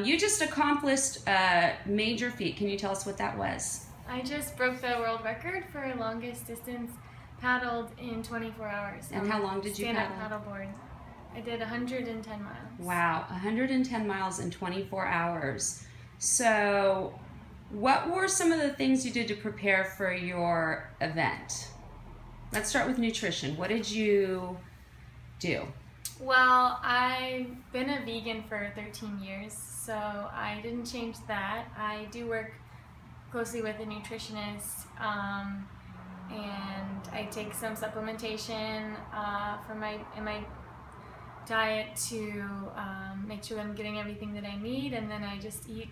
You just accomplished a major feat. Can you tell us what that was? I just broke the world record for longest distance paddled in 24 hours. And how long did you paddle? Stand-up paddleboard. I did 110 miles. Wow, 110 miles in 24 hours. So what were some of the things you did to prepare for your event? Let's start with nutrition. What did you do? Well, I've been a vegan for 13 years, so I didn't change that. I do work closely with a nutritionist, and I take some supplementation in my diet to make sure that I'm getting everything that I need, and then I just eat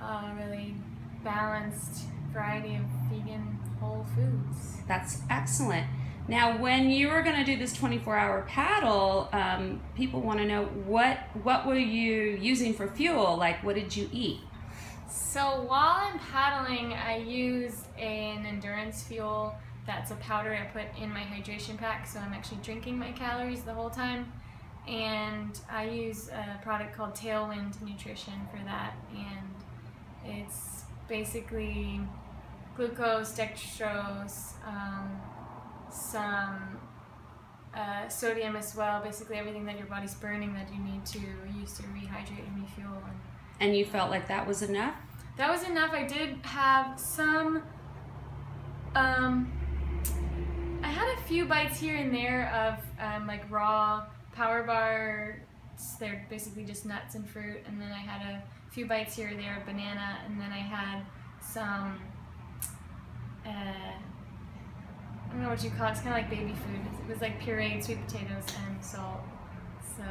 a really balanced variety of vegan whole foods. That's excellent. Now, when you were going to do this 24-hour paddle, people want to know what were you using for fuel? Like, what did you eat? So while I'm paddling, I use an endurance fuel that's a powder I put in my hydration pack, so I'm actually drinking my calories the whole time. And I use a product called Tailwind Nutrition for that, and it's basically glucose, dextrose, some sodium as well, basically everything that your body's burning that you need to use to rehydrate and refuel. And you felt like that was enough? That was enough. I did have some, I had a few bites here and there of like raw power bars. They're basically just nuts and fruit, and then I had a few bites here or there of banana, and then I had some, I don't know what you call it, it's kind of like baby food. It was like pureed sweet potatoes and salt. So.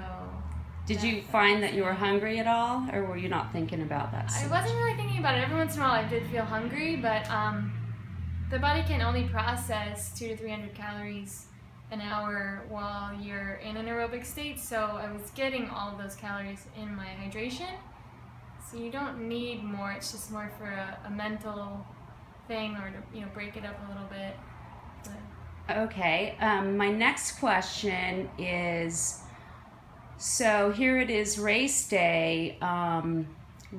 Did you find that you were hungry at all, or were you not thinking about that so I much? wasn't really thinking about it. Every once in a while I did feel hungry, but the body can only process 200 to 300 calories an hour while you're in an aerobic state, so I was getting all of those calories in my hydration. So you don't need more, it's just more for a mental thing, or to break it up a little bit. But. Okay, my next question is, so here it is, race day.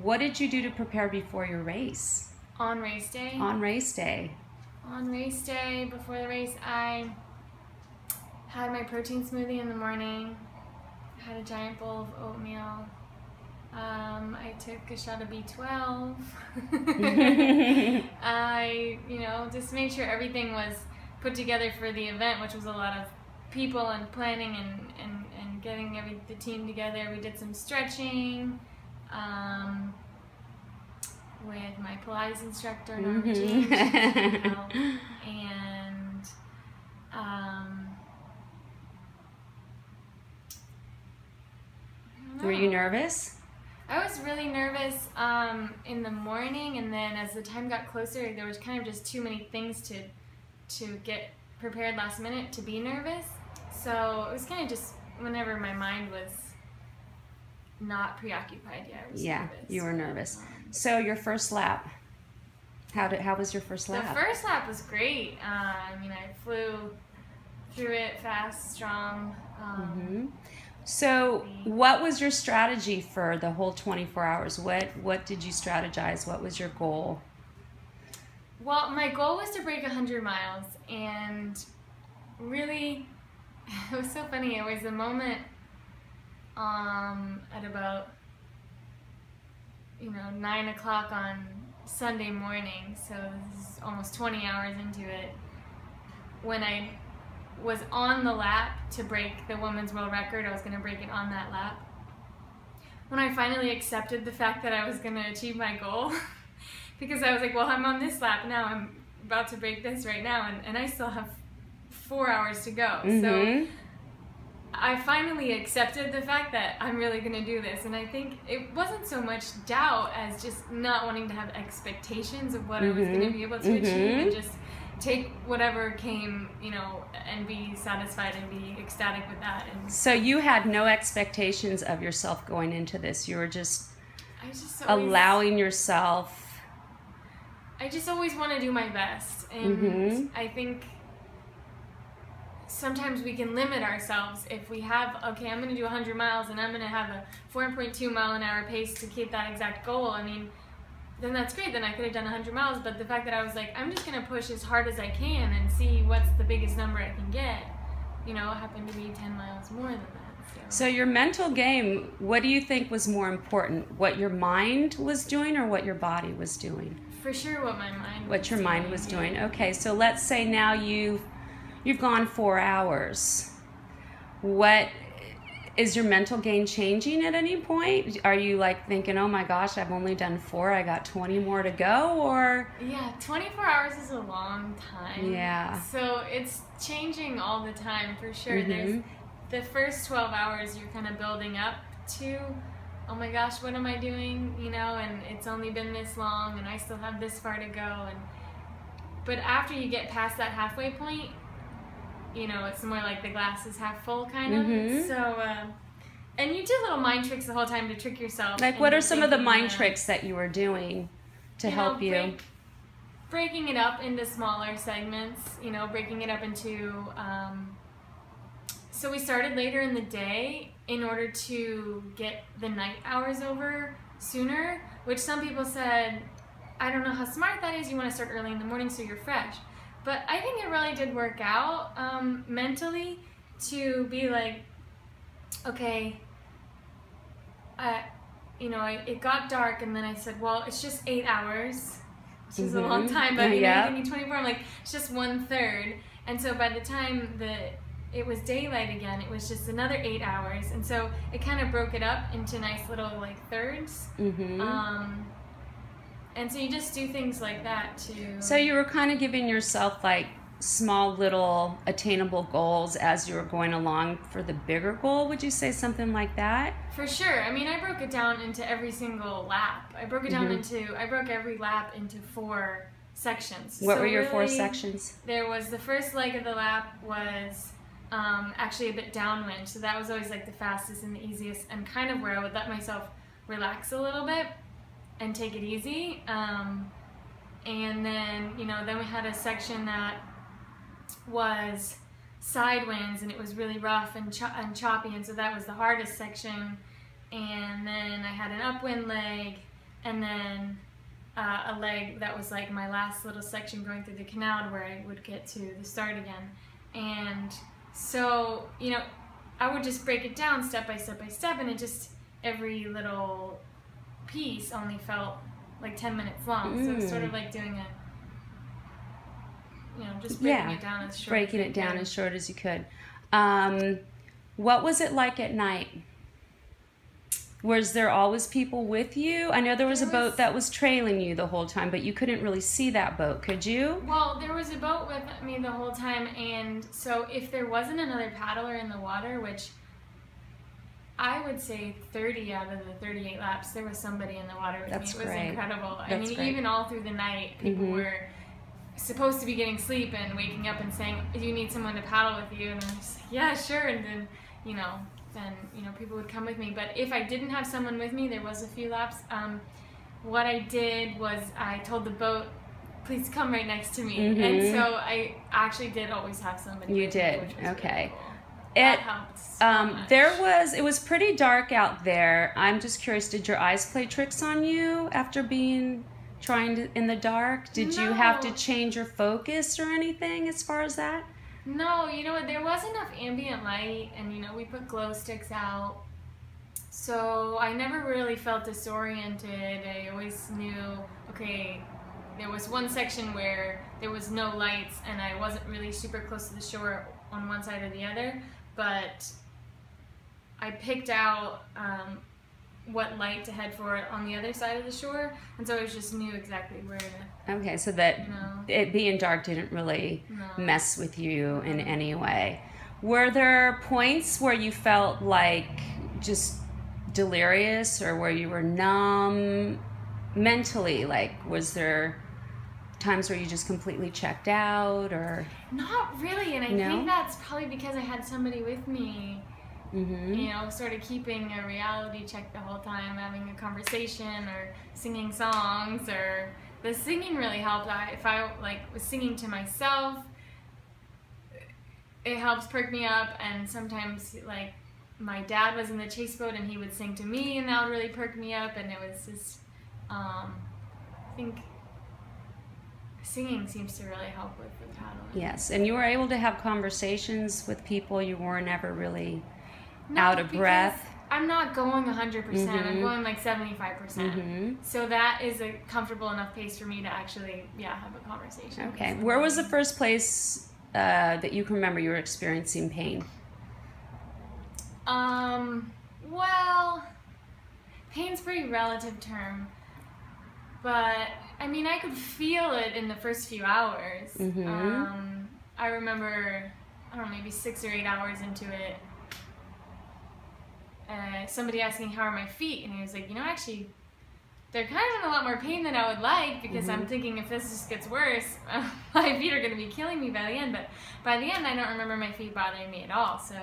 What did you do to prepare before your race? On race day? On race day. On race day, before the race, I had my protein smoothie in the morning. I had a giant bowl of oatmeal. I took a shot of B12. I, just made sure everything was put together for the event, which was a lot of people and planning and getting the team together. We did some stretching with my Pilates instructor, Norma James, and were you nervous? I was really nervous in the morning, and then as the time got closer, there was kind of just too many things to get prepared last minute to be nervous. So it was kind of just whenever my mind was not preoccupied, I was nervous. You were nervous. So your first lap, how was your first lap? The first lap was great. I flew through it fast, strong. So what was your strategy for the whole 24 hours? What did you strategize? What was your goal? Well, my goal was to break 100 miles, and really, it was so funny. It was a moment at about 9 o'clock on Sunday morning, so this is almost 20 hours into it, when I was on the lap to break the women's world record. I was going to break it on that lap. When I finally accepted the fact that I was going to achieve my goal, because I was like, well, I'm on this lap now, I'm about to break this right now, and I still have 4 hours to go. So I finally accepted the fact that I'm really going to do this, and I think it wasn't so much doubt as just not wanting to have expectations of what I was going to be able to achieve, and just take whatever came, and be satisfied and be ecstatic with that. And so you had no expectations of yourself going into this. You were just allowing yourself. I just always want to do my best, and I think sometimes we can limit ourselves if we have, okay, I'm going to do 100 miles and I'm going to have a 4.2 mile an hour pace to keep that exact goal. I mean, then that's great. Then I could have done 100 miles. But the fact that I was like, I'm just going to push as hard as I can and see what's the biggest number I can get, you know, it happened to be 10 miles more than that. So your mental game, what do you think was more important? What your mind was doing or what your body was doing? For sure what my mind What your mind was doing. Okay, so let's say now you've gone 4 hours. What is your mental game changing at any point? Are you like thinking, oh my gosh, I've only done 4, I got 20 more to go, or? Yeah, 24 hours is a long time. Yeah. So it's changing all the time for sure. Mm-hmm. There's the first 12 hours you're kind of building up to, oh my gosh, what am I doing? You know, and it's only been this long and I still have this far to go. But after you get past that halfway point, you know, it's more like the glass is half full kind of. Mm-hmm. So, and you do little mind tricks the whole time to trick yourself. Like what are some of the mind tricks that you were doing to help you? Breaking it up into smaller segments, you know, breaking it up into, so we started later in the day in order to get the night hours over sooner, which some people said, I don't know how smart that is, you want to start early in the morning so you're fresh. But I think it really did work out mentally to be like, okay, you know, it got dark and then I said, well, it's just 8 hours, which is a long time, but you know, you give me 24, I'm like, it's just 1/3. And so by the time it was daylight again, it was just another 8 hours. And so it kind of broke it up into nice little like thirds. Mm-hmm. And so you just do things like that too. So you were kind of giving yourself like small little attainable goals as you were going along for the bigger goal. Would you say something like that? For sure. I mean, I broke it down into every single lap. I broke it down I broke every lap into 4 sections. What were your 4 sections? There was the first leg of the lap was actually a bit downwind. So that was always like the fastest and the easiest and kind of where I would let myself relax a little bit and take it easy. And then, you know, then we had a section that was side winds and it was really rough and choppy, and so that was the hardest section. And then I had an upwind leg and then a leg that was like my last little section going through the canal where I would get to the start again. And so, you know, I would just break it down step by step by step, and it just, every little piece only felt like 10 minutes long. So it's sort of like doing you know, just breaking it down as short breaking it down as short as you could. What was it like at night? Was there always people with you? I know there was a boat that was trailing you the whole time, but you couldn't really see that boat, could you? Well, there was a boat with me the whole time, and so if there wasn't another paddler in the water, which I would say 30 out of the 38 laps, there was somebody in the water with me. It was incredible. I mean, even all through the night, people were supposed to be getting sleep and waking up and saying, you need someone to paddle with you, and I'm just like, yeah, sure. And then, you know, people would come with me. But if I didn't have someone with me, there was a few laps. What I did was I told the boat, please come right next to me. And so I actually did always have somebody with me, which was really cool. That helped so much. It was pretty dark out there. I'm just curious, did your eyes play tricks on you after trying in the dark? Did you have to change your focus or anything as far as that? No, you know what, there was enough ambient light, and you know, we put glow sticks out, so I never really felt disoriented. I always knew, okay, there was one section where there was no lights and I wasn't really super close to the shore on one side or the other, but I picked out what light to head for on the other side of the shore, and so I just knew exactly where to. Okay, so that it being dark didn't really mess with you in any way. Were there points where you felt like just delirious, or where you were numb mentally? Like, was there times where you just completely checked out, or? Not really, and I think that's probably because I had somebody with me. You know, sort of keeping a reality check the whole time, having a conversation or singing songs, or the singing really helped. If I like was singing to myself, it helps perk me up. And sometimes, like, my dad was in the chase boat and he would sing to me, and that would really perk me up. And it was just, I think singing seems to really help with the paddling. Yes, and you were able to have conversations with people. You were never really Not out of breath. I'm not going 100%. I'm going like 75%. So that is a comfortable enough pace for me to actually, have a conversation. Okay. Where was the first place that you can remember you were experiencing pain? Well, pain's a pretty relative term, but I mean, I could feel it in the first few hours. I remember, I don't know, maybe 6 or 8 hours into it, somebody asking how are my feet, and he was like, you know, actually, they're kind of in a lot more pain than I would like, because I'm thinking if this just gets worse, my feet are going to be killing me by the end. But by the end, I don't remember my feet bothering me at all. So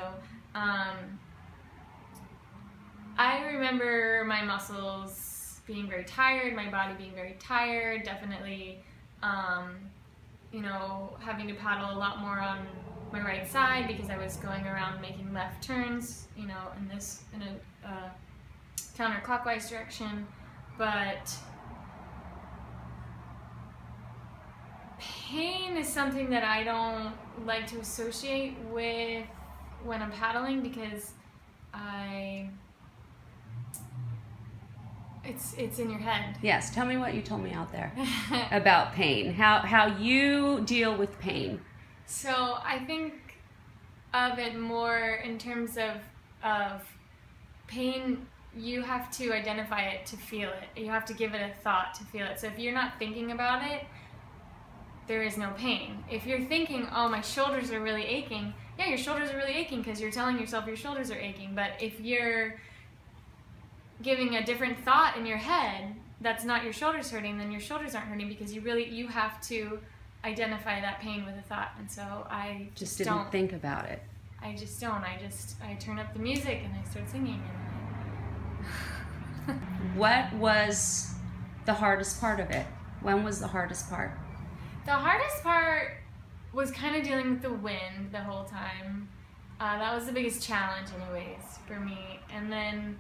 I remember my muscles being very tired, my body being very tired, definitely, you know, having to paddle a lot more on my right side because I was going around making left turns, you know, in a counterclockwise direction. But pain is something that I don't like to associate with when I'm paddling, because it's in your head. Yes, tell me what you told me out there about pain. How you deal with pain. So I think of it more in terms of pain. You have to identify it to feel it. You have to give it a thought to feel it. So if you're not thinking about it, there is no pain. If you're thinking, oh, my shoulders are really aching, yeah, your shoulders are really aching because you're telling yourself your shoulders are aching. But if you're giving a different thought in your head that's not your shoulders hurting, then your shoulders aren't hurting, because you have to identify that pain with a thought. And so I just didn't think about it. I just don't. I turn up the music and I start singing. What was the hardest part of it? When was the hardest part? The hardest part was kind of dealing with the wind the whole time. That was the biggest challenge anyways for me. And then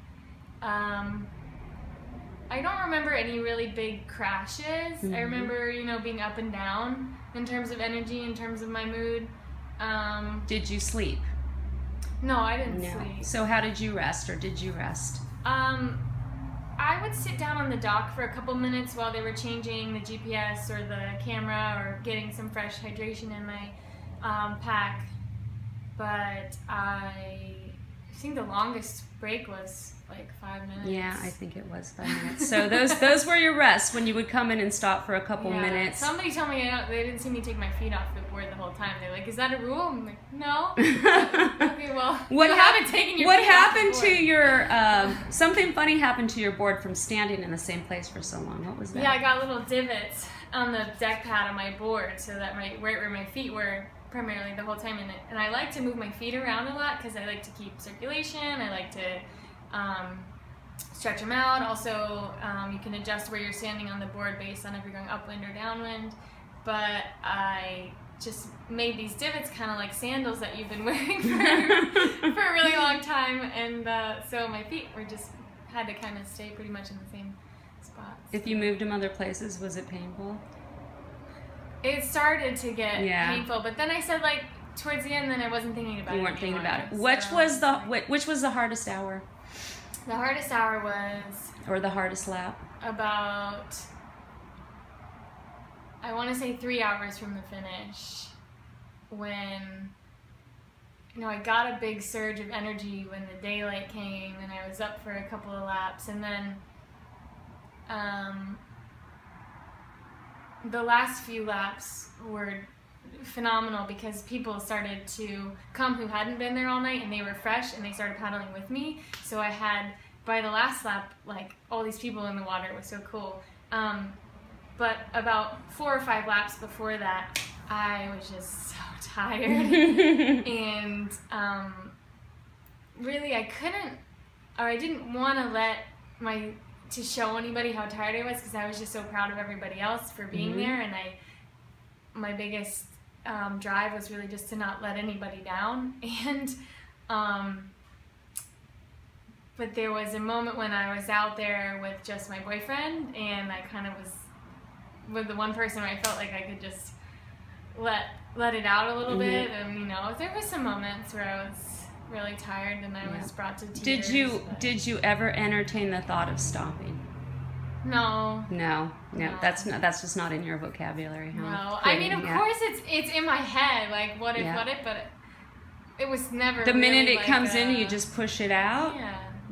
I don't remember any really big crashes. I remember, you know, being up and down in terms of energy, in terms of my mood. Did you sleep? No, I didn't sleep. So how did you rest, or did you rest? I would sit down on the dock for a couple minutes while they were changing the GPS or the camera or getting some fresh hydration in my pack. But I think the longest break was like 5 minutes. Yeah, I think it was 5 minutes. So those were your rests, when you would come in and stop for a couple minutes. Somebody told me they didn't see me take my feet off the board the whole time. They're like, "Is that a rule?" I'm like, "No." Okay, well, what happened taking your What feet happened off the to board? your something funny happened to your board from standing in the same place for so long? What was that? Yeah, I got little divots on the deck pad on my board, so that where my feet were primarily the whole time in it. And I like to move my feet around a lot because I like to keep circulation. I like to stretch them out. Also, you can adjust where you're standing on the board based on if you're going upwind or downwind. But I just made these divots kind of like sandals that you've been wearing for a really long time. And so my feet had to kind of stay pretty much in the same spots. If you moved them other places, was it painful? It started to get painful, but then I said, like, towards the end, then I wasn't thinking about it. You weren't thinking about it. So, Which was the hardest hour? The hardest hour was... Or the hardest lap? About, I want to say 3 hours from the finish, when, you know, I got a big surge of energy when the daylight came, and I was up for a couple of laps, and then the last few laps were phenomenal because people started to come who hadn't been there all night, and they were fresh, and they started paddling with me. So I had, by the last lap, like, all these people in the water. It was so cool. But about 4 or 5 laps before that, I was just so tired. And really, I didn't want to show anybody how tired I was, because I was just so proud of everybody else for being there. And my biggest drive was really just to not let anybody down. And but there was a moment when I was out there with just my boyfriend, and I kind of was with the one person where I felt like I could just let it out a little bit. And you know, there were some moments where I was really tired and I was brought to tears. Did you ever entertain the thought of stopping? No. That's just not in your vocabulary, huh? No. I mean, of course it's in my head, like what if, but it was never the minute really it comes in, you just push it out.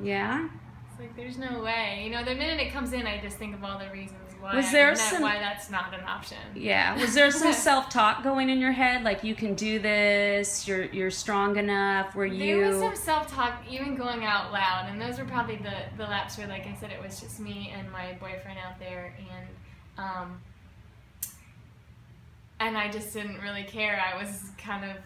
Yeah. It's like there's no way. You know, the minute it comes in, I just think of all the reasons why why that's not an option. Yeah. Was there some self-talk going in your head, like you can do this, you're strong enough? There was some self-talk even going out loud, and those were probably the laps where, like I said, it was just me and my boyfriend out there, and I just didn't really care. I was kind of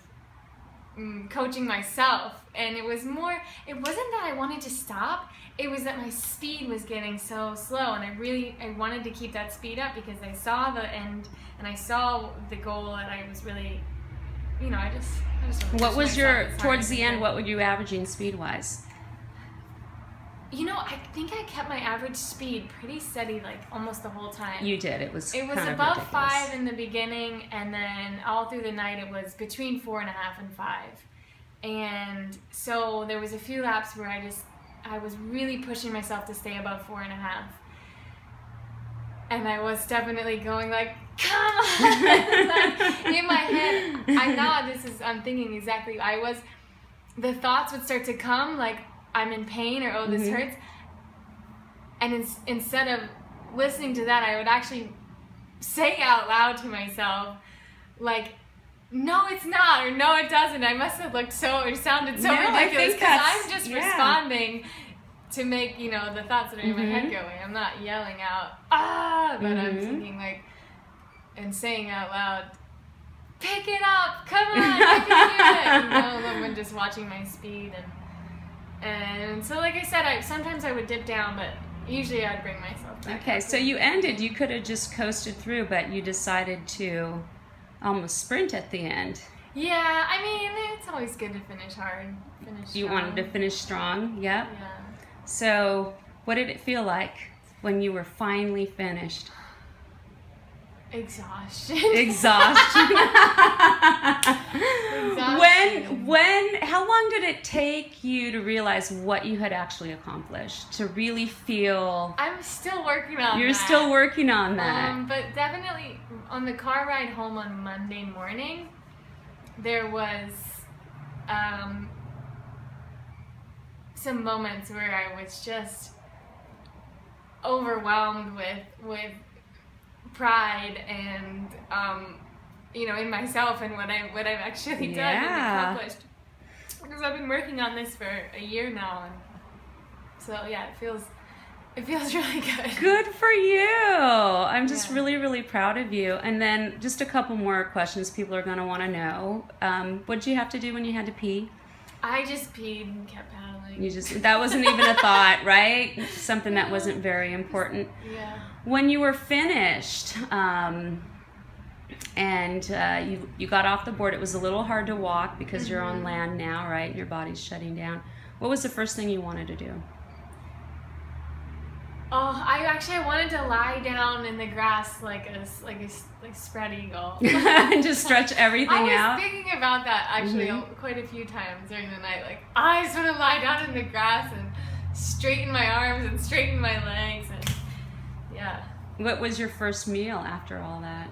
coaching myself, and it wasn't that I wanted to stop, it was that my speed was getting so slow, and I wanted to keep that speed up because I saw the end and I saw the goal, and I was really, you know, I just what was your towards the end, what were you averaging speed wise? You know, I think I kept my average speed pretty steady, like almost the whole time. You did. It was above ridiculous. 5 in the beginning, and then all through the night it was between 4.5 and 5. And so there was a few laps where I was really pushing myself to stay above 4.5. And I was definitely going like, come on! In my head, I'm thinking exactly, the thoughts would start to come, like, I'm in pain, or oh, this hurts, and instead of listening to that, I would actually say out loud to myself, like, no, it's not, or no, it doesn't. I must have looked sounded so ridiculous, because I'm just responding to make, you know, the thoughts that are in my head going. I'm not yelling out, but I'm thinking, like, and saying out loud, pick it up, come on, I can do it. You know, I'm just watching my speed, and so, like I said, sometimes I would dip down, but usually I'd bring myself back. Okay, so you could have just coasted through, but you decided to almost sprint at the end. Yeah, I mean, it's always good to finish hard. You wanted to finish strong, yep. Yeah. So, what did it feel like when you were finally finished? Exhaustion. How long did it take you to realize what you had actually accomplished? To really feel... I'm still working on that. You're still working on that. But definitely on the car ride home on Monday morning, there was some moments where I was just overwhelmed with pride and you know, in myself and what I've actually done and accomplished, because I've been working on this for a year now, and so yeah, it feels really good. Good for you. I'm just really proud of you. And then just a couple more questions people are going to want to know. What did you have to do when you had to pee? I just peed and kept paddling. That wasn't even a thought, right? Something that wasn't very important. Yeah. When you were finished, and you got off the board, it was a little hard to walk because you're on land now, right? Your body's shutting down. What was the first thing you wanted to do? Oh, I wanted to lie down in the grass like a spread eagle. And just stretch everything out? I was thinking about that actually quite a few times during the night. Like, I just want to lie down in the grass and straighten my arms and straighten my legs, and yeah. What was your first meal after all that?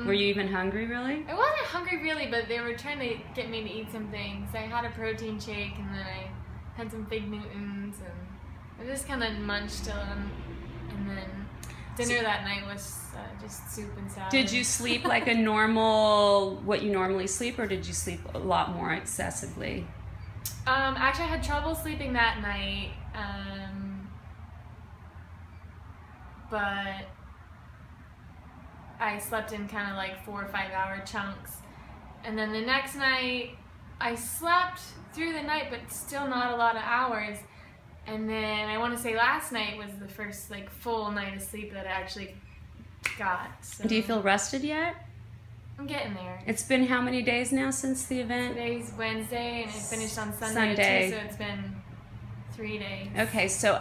Were you even hungry, really? I wasn't hungry, really, but they were trying to get me to eat some things. I had a protein shake, and then I had some Fig Newtons, and I just kind of munched on. And then dinner that night was just soup and salad. Did you sleep like a normal, what you normally sleep, or did you sleep a lot more excessively? Actually, I had trouble sleeping that night. But I slept in kind of like 4 or 5 hour chunks. And then the next night, I slept through the night, but still not a lot of hours. And then I want to say last night was the first like full night of sleep that I actually got. So. Do you feel rested yet? I'm getting there. It's been how many days now since the event? Today's Wednesday, and it finished on Sunday. Too, so it's been 3 days. Okay, so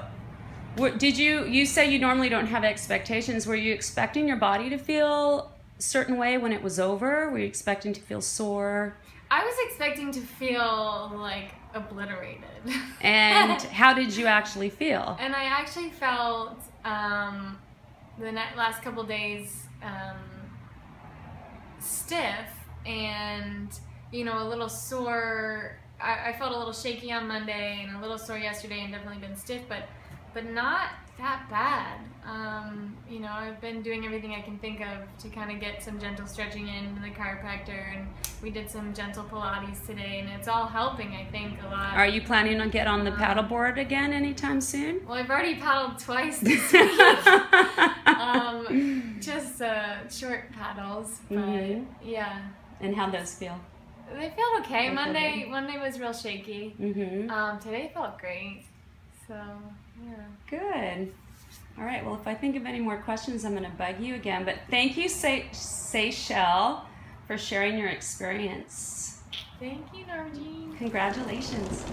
did you say you normally don't have expectations. Were you expecting your body to feel a certain way when it was over? Were you expecting to feel sore? I was expecting to feel like obliterated. And how did you actually feel? And I actually felt the last couple days stiff and, you know, a little sore. I felt a little shaky on Monday and a little sore yesterday and definitely been stiff, but not that bad. You know, I've been doing everything I can think of to kind of get some gentle stretching in to the chiropractor, and we did some gentle Pilates today, and it's all helping, I think, a lot. Are you planning to get on the paddleboard again anytime soon? Well, I've already paddled twice this week. Just short paddles, but yeah. And how'd those feel? They felt okay. Monday was real shaky. Today felt great. So, yeah. Good. All right, well, if I think of any more questions, I'm going to bug you again. But thank you, Seychelle, for sharing your experience. Thank you, Narjeen. Congratulations.